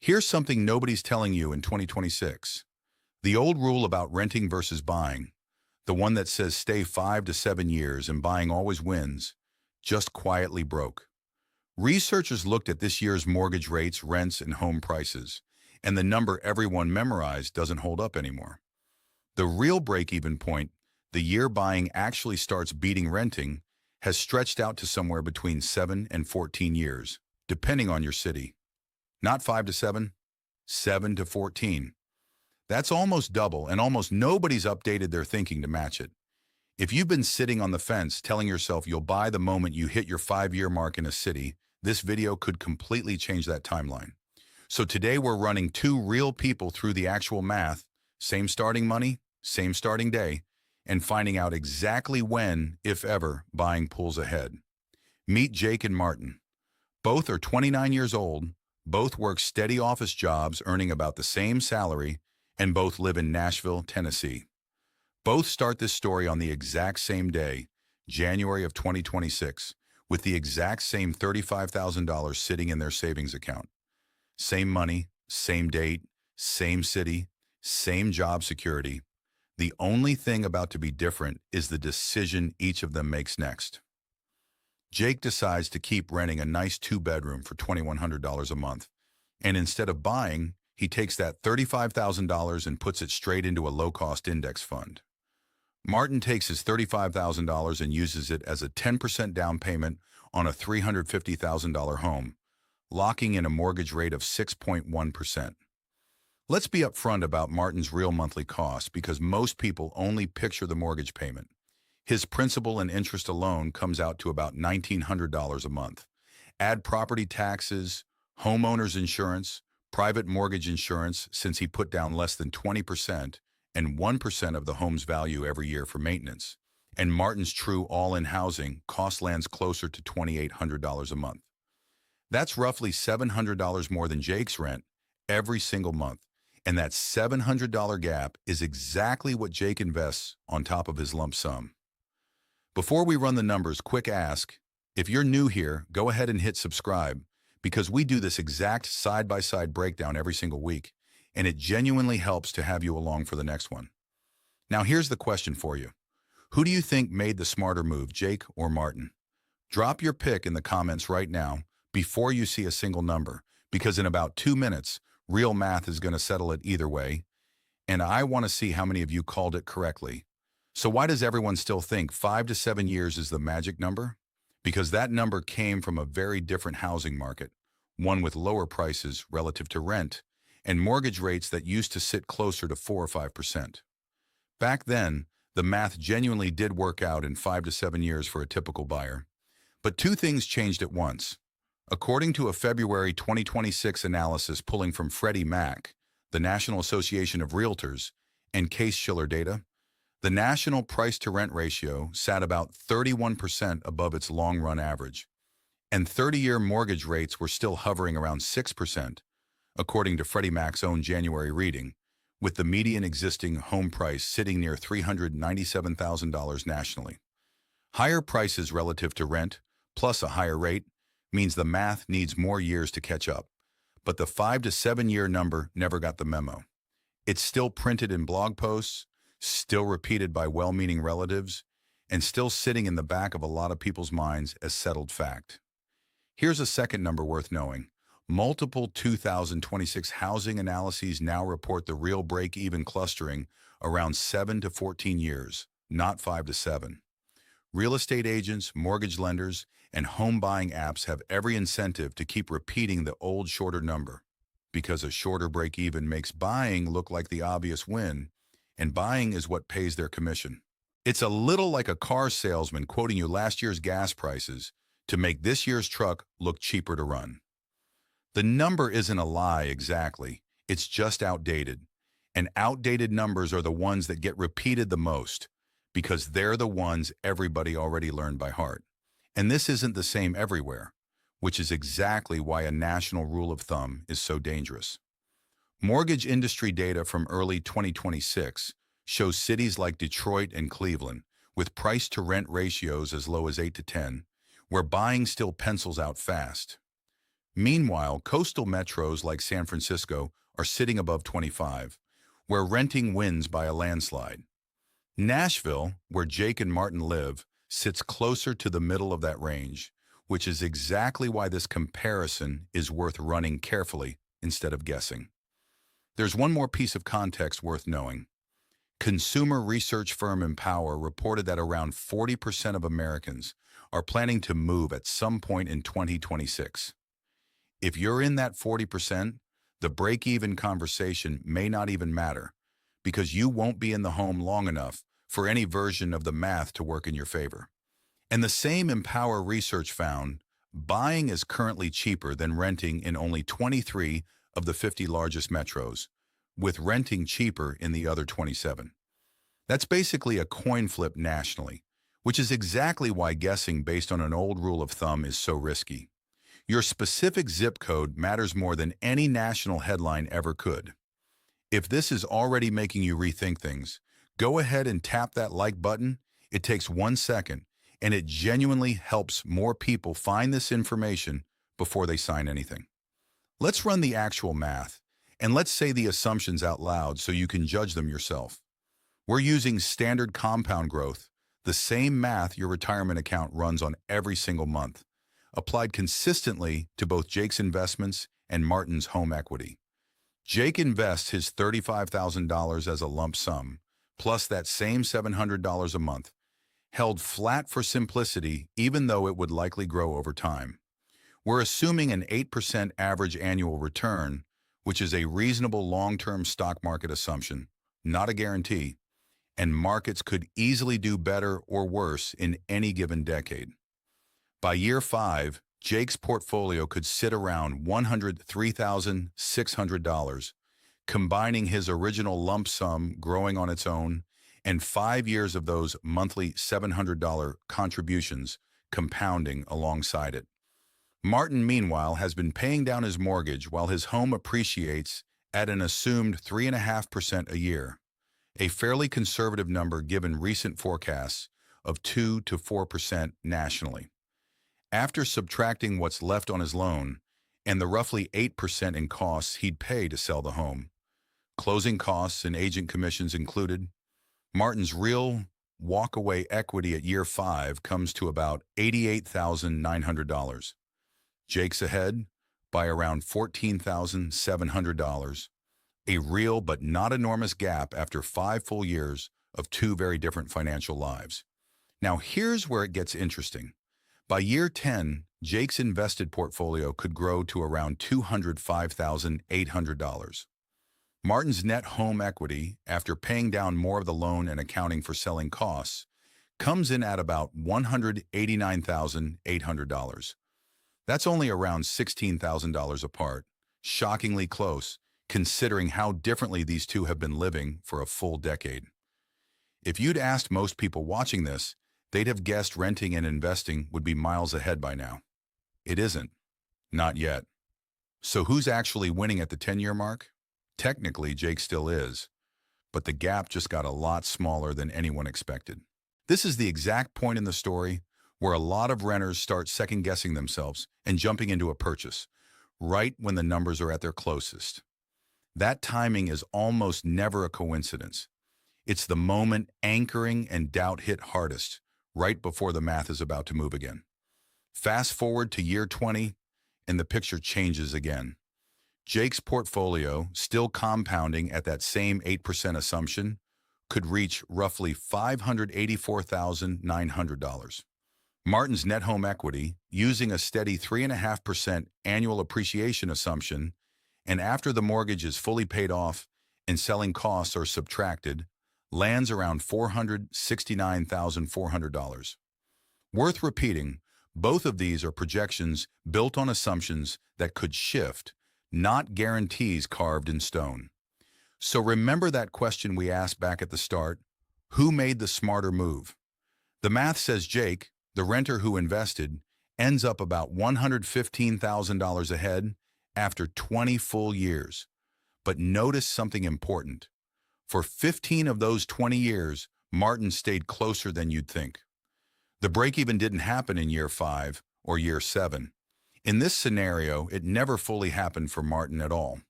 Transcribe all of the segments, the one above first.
Here's something nobody's telling you in 2026. The old rule about renting versus buying, the one that says stay 5 to 7 years and buying always wins, just quietly broke. Researchers looked at this year's mortgage rates, rents, and home prices, and the number everyone memorized doesn't hold up anymore. The real break-even point, the year buying actually starts beating renting, has stretched out to somewhere between 7 and 14 years, depending on your city. Not 5 to 7, 7 to 14. That's almost double, and almost nobody's updated their thinking to match it. If you've been sitting on the fence telling yourself you'll buy the moment you hit your 5-year mark in a city, this video could completely change that timeline. So today we're running two real people through the actual math, same starting money, same starting day, and finding out exactly when, if ever, buying pulls ahead. Meet Jake and Martin. Both are 29 years old, both work steady office jobs earning about the same salary, and both live in Nashville, Tennessee. Both start this story on the exact same day, January of 2026, with the exact same $35,000 sitting in their savings account. Same money, same date, same city, same job security. The only thing about to be different is the decision each of them makes next. Jake decides to keep renting a nice 2-bedroom for $2,100 a month, and instead of buying, he takes that $35,000 and puts it straight into a low-cost index fund. Martin takes his $35,000 and uses it as a 10% down payment on a $350,000 home, locking in a mortgage rate of 6.1%. Let's be upfront about Martin's real monthly cost because most people only picture the mortgage payment. His principal and interest alone comes out to about $1,900 a month. Add property taxes, homeowner's insurance, private mortgage insurance since he put down less than 20% and 1% of the home's value every year for maintenance. And Martin's true all-in housing cost lands closer to $2,800 a month. That's roughly $700 more than Jake's rent every single month. And that $700 gap is exactly what Jake invests on top of his lump sum. Before we run the numbers, quick ask, if you're new here, go ahead and hit subscribe because we do this exact side-by-side breakdown every single week, and it genuinely helps to have you along for the next one. Now here's the question for you. Who do you think made the smarter move, Jake or Martin? Drop your pick in the comments right now before you see a single number, because in about 2 minutes, real math is going to settle it either way, and I want to see how many of you called it correctly. So why does everyone still think 5 to 7 years is the magic number? Because that number came from a very different housing market, one with lower prices relative to rent, and mortgage rates that used to sit closer to 4 or 5%. Back then, the math genuinely did work out in 5 to 7 years for a typical buyer. But two things changed at once. According to a February 2026 analysis pulling from Freddie Mac, the National Association of Realtors, and Case-Shiller data, the national price-to-rent ratio sat about 31% above its long-run average, and 30-year mortgage rates were still hovering around 6%, according to Freddie Mac's own January reading, with the median existing home price sitting near $397,000 nationally. Higher prices relative to rent, plus a higher rate, means the math needs more years to catch up, but the 5 to 7 year number never got the memo. It's still printed in blog posts, still repeated by well-meaning relatives, and still sitting in the back of a lot of people's minds as settled fact. Here's a second number worth knowing. Multiple 2026 housing analyses now report the real break-even clustering around 7 to 14 years, not 5 to 7. Real estate agents, mortgage lenders, and home buying apps have every incentive to keep repeating the old shorter number, because a shorter break-even makes buying look like the obvious win, and buying is what pays their commission. It's a little like a car salesman quoting you last year's gas prices to make this year's truck look cheaper to run. The number isn't a lie exactly, it's just outdated. And outdated numbers are the ones that get repeated the most, because they're the ones everybody already learned by heart. And this isn't the same everywhere, which is exactly why a national rule of thumb is so dangerous. Mortgage industry data from early 2026 shows cities like Detroit and Cleveland, with price-to-rent ratios as low as 8 to 10, where buying still pencils out fast. Meanwhile, coastal metros like San Francisco are sitting above 25, where renting wins by a landslide. Nashville, where Jake and Martin live, sits closer to the middle of that range, which is exactly why this comparison is worth running carefully instead of guessing. There's one more piece of context worth knowing. Consumer research firm Empower reported that around 40% of Americans are planning to move at some point in 2026. If you're in that 40%, the break-even conversation may not even matter because you won't be in the home long enough for any version of the math to work in your favor. And the same Empower research found buying is currently cheaper than renting in only 23 of the 50 largest metros, with renting cheaper in the other 27. That's basically a coin flip nationally, which is exactly why guessing based on an old rule of thumb is so risky. Your specific zip code matters more than any national headline ever could. If this is already making you rethink things, go ahead and tap that like button. It takes 1 second, and it genuinely helps more people find this information before they sign anything. Let's run the actual math, and let's say the assumptions out loud so you can judge them yourself. We're using standard compound growth, the same math your retirement account runs on every single month, applied consistently to both Jake's investments and Martin's home equity. Jake invests his $35,000 as a lump sum, plus that same $700 a month, held flat for simplicity even though it would likely grow over time. We're assuming an 8% average annual return, which is a reasonable long-term stock market assumption, not a guarantee, and markets could easily do better or worse in any given decade. By year 5, Jake's portfolio could sit around $103,600, combining his original lump sum growing on its own and 5 years of those monthly $700 contributions compounding alongside it. Martin, meanwhile, has been paying down his mortgage while his home appreciates at an assumed 3.5% a year, a fairly conservative number given recent forecasts of 2 to 4% nationally. After subtracting what's left on his loan and the roughly 8% in costs he'd pay to sell the home, closing costs and agent commissions included, Martin's real walkaway equity at year 5 comes to about $88,900. Jake's ahead by around $14,700, a real but not enormous gap after 5 full years of 2 very different financial lives. Now here's where it gets interesting. By year 10, Jake's invested portfolio could grow to around $205,800. Martin's net home equity, after paying down more of the loan and accounting for selling costs, comes in at about $189,800. That's only around $16,000 apart, shockingly close, considering how differently these two have been living for a full decade. If you'd asked most people watching this, they'd have guessed renting and investing would be miles ahead by now. It isn't. Not yet. So who's actually winning at the 10-year mark? Technically, Jake still is, but the gap just got a lot smaller than anyone expected. This is the exact point in the story where a lot of renters start second-guessing themselves and jumping into a purchase, right when the numbers are at their closest. That timing is almost never a coincidence. It's the moment anchoring and doubt hit hardest, right before the math is about to move again. Fast forward to year 20, and the picture changes again. Jake's portfolio, still compounding at that same 8% assumption, could reach roughly $584,900. Martin's net home equity, using a steady 3.5% annual appreciation assumption, and after the mortgage is fully paid off and selling costs are subtracted, lands around $469,400. Worth repeating, both of these are projections built on assumptions that could shift, not guarantees carved in stone. So remember that question we asked back at the start: who made the smarter move? The math says Jake, the renter who invested, ends up about $115,000 ahead after 20 full years. But notice something important. For 15 of those 20 years, Martin stayed closer than you'd think. The break-even didn't happen in year 5 or year 7. In this scenario, it never fully happened for Martin at all.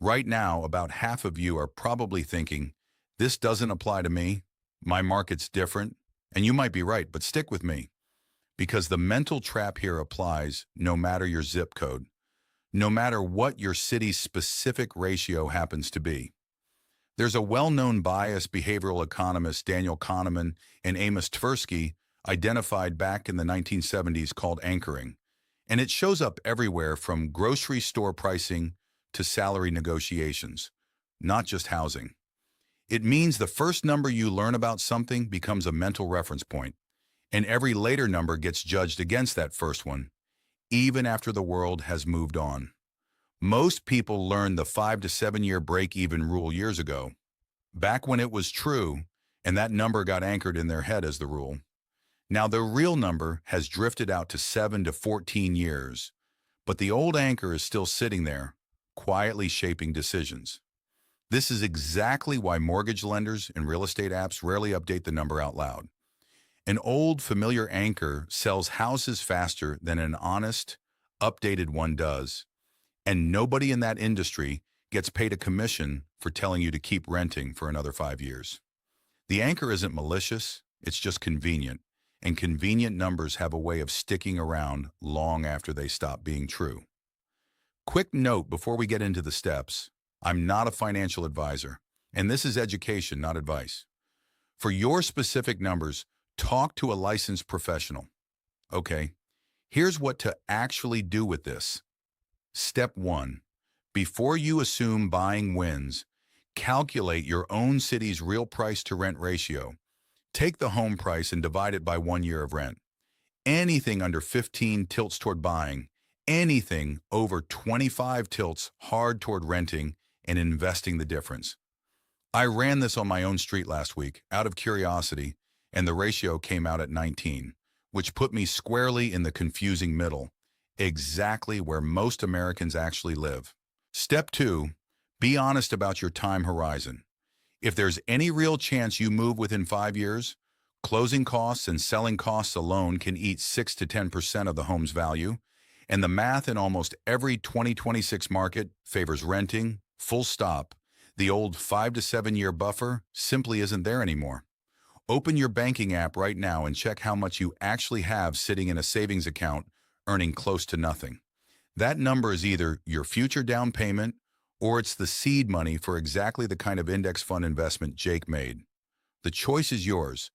Right now, about half of you are probably thinking, this doesn't apply to me, my market's different, and you might be right, but stick with me, because the mental trap here applies no matter your zip code, no matter what your city's specific ratio happens to be. There's a well-known bias behavioral economist, Daniel Kahneman and Amos Tversky, identified back in the 1970s called anchoring, and it shows up everywhere from grocery store pricing to salary negotiations, not just housing. It means the first number you learn about something becomes a mental reference point, and every later number gets judged against that first one, even after the world has moved on. Most people learned the 5 to 7 year break-even rule years ago, back when it was true, and that number got anchored in their head as the rule. Now the real number has drifted out to 7 to 14 years, but the old anchor is still sitting there, quietly shaping decisions. This is exactly why mortgage lenders and real estate apps rarely update the number out loud. An old, familiar anchor sells houses faster than an honest, updated one does, and nobody in that industry gets paid a commission for telling you to keep renting for another 5 years. The anchor isn't malicious, it's just convenient, and convenient numbers have a way of sticking around long after they stop being true. Quick note before we get into the steps, I'm not a financial advisor, and this is education, not advice. For your specific numbers, talk to a licensed professional. Okay, here's what to actually do with this. Step 1. Before you assume buying wins, calculate your own city's real price to rent ratio. Take the home price and divide it by 1 year of rent. Anything under 15 tilts toward buying. Anything over 25 tilts hard toward renting and investing the difference. I ran this on my own street last week, out of curiosity, and the ratio came out at 19, which put me squarely in the confusing middle, exactly where most Americans actually live. Step 2, be honest about your time horizon. If there's any real chance you move within 5 years, closing costs and selling costs alone can eat 6 to 10% of the home's value, and the math in almost every 2026 market favors renting, full stop. The old 5 to 7 year buffer simply isn't there anymore. Open your banking app right now and check how much you actually have sitting in a savings account earning close to nothing. That number is either your future down payment or it's the seed money for exactly the kind of index fund investment Jake made. The choice is yours,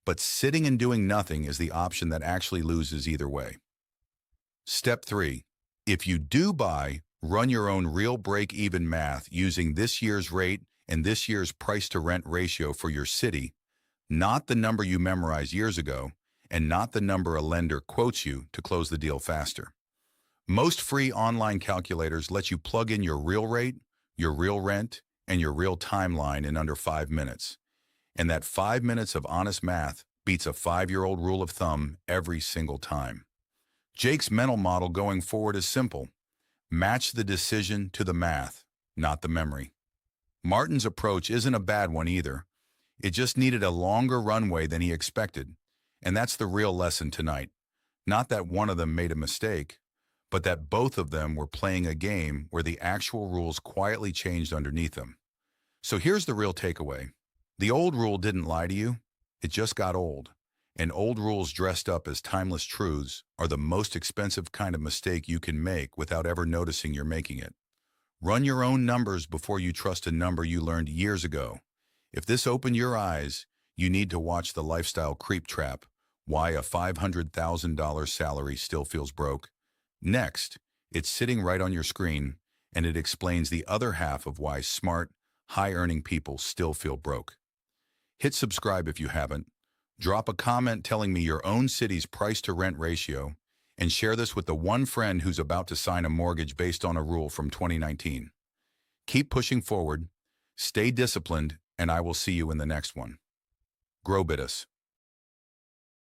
but sitting and doing nothing is the option that actually loses either way. Step 3. If you do buy, run your own real break-even math using this year's rate and this year's price-to-rent ratio for your city, not the number you memorized years ago, and not the number a lender quotes you to close the deal faster. Most free online calculators let you plug in your real rate, your real rent, and your real timeline in under 5 minutes. And that 5 minutes of honest math beats a 5-year-old rule of thumb every single time. Jake's mental model going forward is simple. Match the decision to the math, not the memory. Martin's approach isn't a bad one either. It just needed a longer runway than he expected. And that's the real lesson tonight. Not that one of them made a mistake, but that both of them were playing a game where the actual rules quietly changed underneath them. So here's the real takeaway. The old rule didn't lie to you. It just got old. And old rules dressed up as timeless truths are the most expensive kind of mistake you can make without ever noticing you're making it. Run your own numbers before you trust a number you learned years ago. If this opened your eyes, you need to watch The Lifestyle Creep Trap, Why a $500,000 Salary Still Feels Broke. Next, it's sitting right on your screen, and it explains the other half of why smart, high-earning people still feel broke. Hit subscribe if you haven't. Drop a comment telling me your own city's price-to-rent ratio, and share this with the one friend who's about to sign a mortgage based on a rule from 2019. Keep pushing forward, stay disciplined, and I will see you in the next one. GROWBITUS.